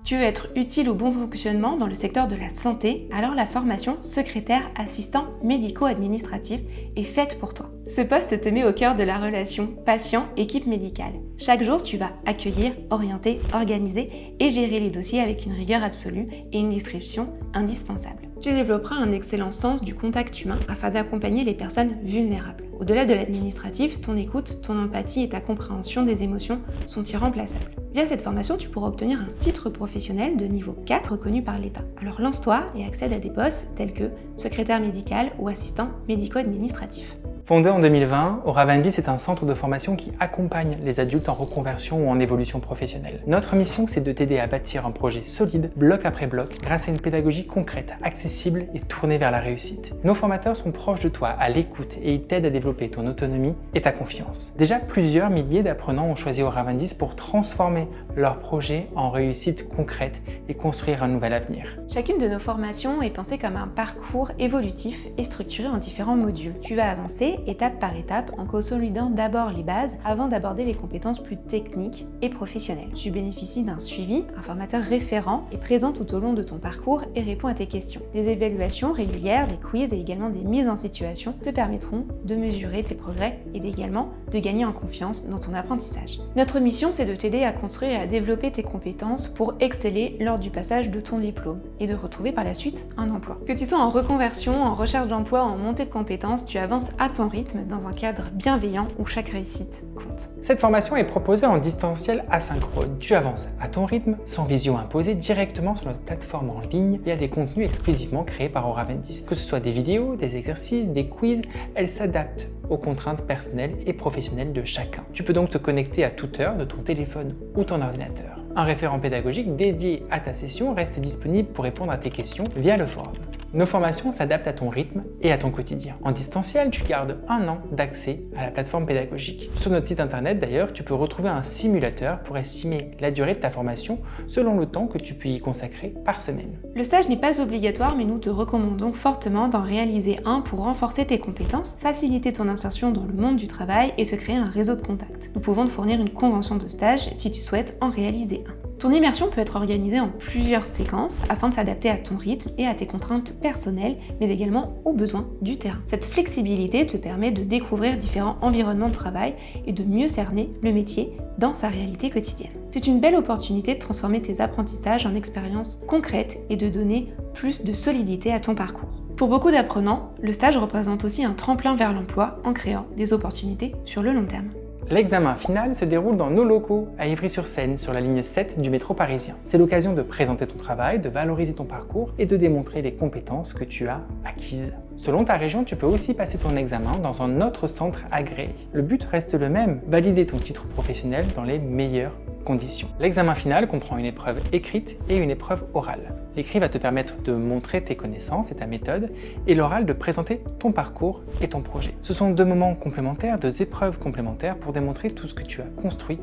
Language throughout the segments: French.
Tu veux être utile au bon fonctionnement dans le secteur de la santé, alors la formation secrétaire assistant médico-administratif est faite pour toi. Ce poste te met au cœur de la relation patient-équipe médicale. Chaque jour, tu vas accueillir, orienter, organiser et gérer les dossiers avec une rigueur absolue et une description indispensable. Tu développeras un excellent sens du contact humain afin d'accompagner les personnes vulnérables. Au-delà de l'administratif, ton écoute, ton empathie et ta compréhension des émotions sont irremplaçables. Via cette formation, tu pourras obtenir un titre professionnel de niveau 4 reconnu par l'État. Alors lance-toi et accède à des postes tels que secrétaire médical ou assistant médico-administratif. Fondé en 2020, Auravendis est un centre de formation qui accompagne les adultes en reconversion ou en évolution professionnelle. Notre mission, c'est de t'aider à bâtir un projet solide, bloc après bloc, grâce à une pédagogie concrète, accessible et tournée vers la réussite. Nos formateurs sont proches de toi, à l'écoute, et ils t'aident à développer ton autonomie et ta confiance. Déjà, plusieurs milliers d'apprenants ont choisi Auravendis pour transformer leur projet en réussite concrète et construire un nouvel avenir. Chacune de nos formations est pensée comme un parcours évolutif et structuré en différents modules. Tu vas avancer étape par étape en consolidant d'abord les bases avant d'aborder les compétences plus techniques et professionnelles. Tu bénéficies d'un suivi, un formateur référent est présent tout au long de ton parcours et répond à tes questions. Des évaluations régulières, des quiz et également des mises en situation te permettront de mesurer tes progrès et également de gagner en confiance dans ton apprentissage. Notre mission, c'est de t'aider à construire et à développer tes compétences pour exceller lors du passage de ton diplôme et de retrouver par la suite un emploi. Que tu sois en reconversion, en recherche d'emploi, en montée de compétences, tu avances à ton rythme dans un cadre bienveillant où chaque réussite compte. Cette formation est proposée en distanciel asynchrone. Tu avances à ton rythme, sans visio imposée, directement sur notre plateforme en ligne via des contenus exclusivement créés par Auravendis. Que ce soit des vidéos, des exercices, des quiz, elles s'adaptent aux contraintes personnelles et professionnelles de chacun. Tu peux donc te connecter à toute heure de ton téléphone ou ton ordinateur. Un référent pédagogique dédié à ta session reste disponible pour répondre à tes questions via le forum. Nos formations s'adaptent à ton rythme et à ton quotidien. En distanciel, tu gardes 1 an d'accès à la plateforme pédagogique. Sur notre site internet d'ailleurs, tu peux retrouver un simulateur pour estimer la durée de ta formation selon le temps que tu peux y consacrer par semaine. Le stage n'est pas obligatoire, mais nous te recommandons fortement d'en réaliser un pour renforcer tes compétences, faciliter ton insertion dans le monde du travail et se créer un réseau de contacts. Nous pouvons te fournir une convention de stage si tu souhaites en réaliser un. Ton immersion peut être organisée en plusieurs séquences afin de s'adapter à ton rythme et à tes contraintes personnelles, mais également aux besoins du terrain. Cette flexibilité te permet de découvrir différents environnements de travail et de mieux cerner le métier dans sa réalité quotidienne. C'est une belle opportunité de transformer tes apprentissages en expériences concrètes et de donner plus de solidité à ton parcours. Pour beaucoup d'apprenants, le stage représente aussi un tremplin vers l'emploi en créant des opportunités sur le long terme. L'examen final se déroule dans nos locaux à Ivry-sur-Seine sur la ligne 7 du métro parisien. C'est l'occasion de présenter ton travail, de valoriser ton parcours et de démontrer les compétences que tu as acquises. Selon ta région, tu peux aussi passer ton examen dans un autre centre agréé. Le but reste le même, valider ton titre professionnel dans les meilleures conditions. L'examen final comprend une épreuve écrite et une épreuve orale. L'écrit va te permettre de montrer tes connaissances et ta méthode, et l'oral de présenter ton parcours et ton projet. Ce sont 2 moments complémentaires, 2 épreuves complémentaires pour démontrer tout ce que tu as construit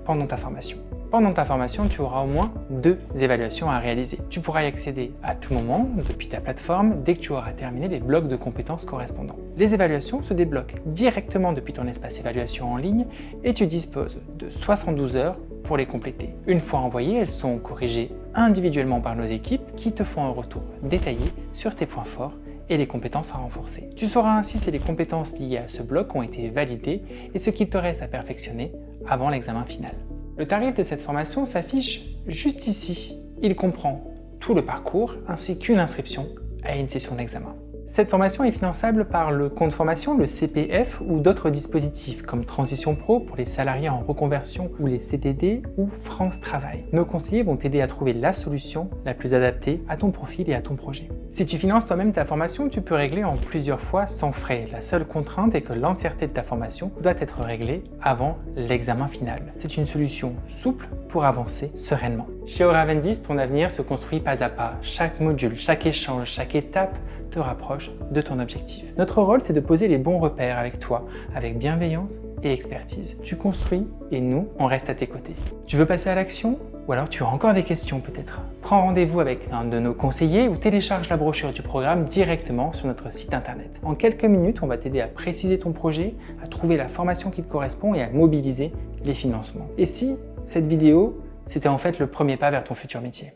pendant ta formation. Pendant ta formation, tu auras au moins 2 évaluations à réaliser. Tu pourras y accéder à tout moment depuis ta plateforme dès que tu auras terminé les blocs de compétences correspondants. Les évaluations se débloquent directement depuis ton espace évaluation en ligne et tu disposes de 72 heures pour les compléter. Une fois envoyées, elles sont corrigées individuellement par nos équipes qui te font un retour détaillé sur tes points forts et les compétences à renforcer. Tu sauras ainsi si les compétences liées à ce bloc ont été validées et ce qu'il te reste à perfectionner avant l'examen final. Le tarif de cette formation s'affiche juste ici. Il comprend tout le parcours ainsi qu'une inscription à une session d'examen. Cette formation est finançable par le compte formation, le CPF ou d'autres dispositifs comme Transition Pro pour les salariés en reconversion ou les CDD ou France Travail. Nos conseillers vont t'aider à trouver la solution la plus adaptée à ton profil et à ton projet. Si tu finances toi-même ta formation, tu peux régler en plusieurs fois sans frais. La seule contrainte est que l'entièreté de ta formation doit être réglée avant l'examen final. C'est une solution souple pour avancer sereinement. Chez Auravendis, ton avenir se construit pas à pas. Chaque module, chaque échange, chaque étape te rapproche de ton objectif. Notre rôle, c'est de poser les bons repères avec toi, avec bienveillance et expertise. Tu construis et nous, on reste à tes côtés. Tu veux passer à l'action ? Ou alors tu as encore des questions peut-être ? Prends rendez-vous avec un de nos conseillers ou télécharge la brochure du programme directement sur notre site internet. En quelques minutes, on va t'aider à préciser ton projet, à trouver la formation qui te correspond et à mobiliser les financements. Et si cette vidéo, c'était en fait le premier pas vers ton futur métier.